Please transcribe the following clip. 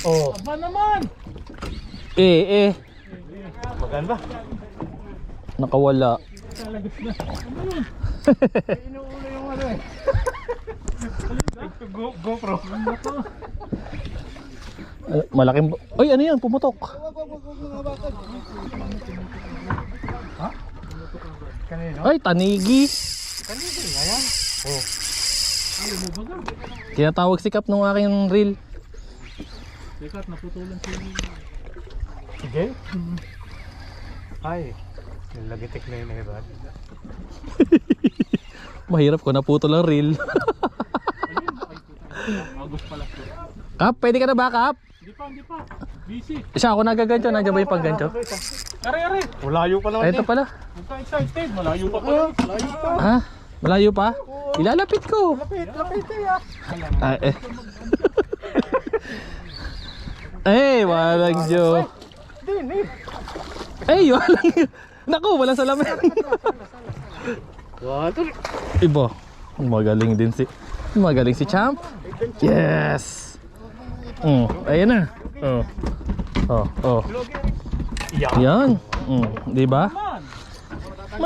Oh. Aba naman. Maganda. Nakawala. Talagas na. Ano yun? Inuulo yung ano eh. GoPro. Malaking... Ay, ano yan? Pumutok. Ha? Kanino? Ay, tanigi. Kanino nga yan? Oh. Tinatawag si Kap nung aking reel. Dekat, naputulan si... Sige? Ay, yung lagitik na yun eh, Rod. Mahirap ko, naputol ang reel. Agos pala. Kap, pwede ka na ba, Kap? Hindi pa. Busy. Siya ako nagagancho, nandiyan ba yung paggancho? Are. Malayo pa naman. Ay, ito pala. Huwag ka excited. Malayo pa pala. Malayo pa. Ha? Malayo pa? Ilalapit ko. Lapit eh. Ay, walang Diyo. Walang. Naku, walang salamin. Iba. Magaling si Champ. Yes. Ayan na. Oh. Yan. Di ba?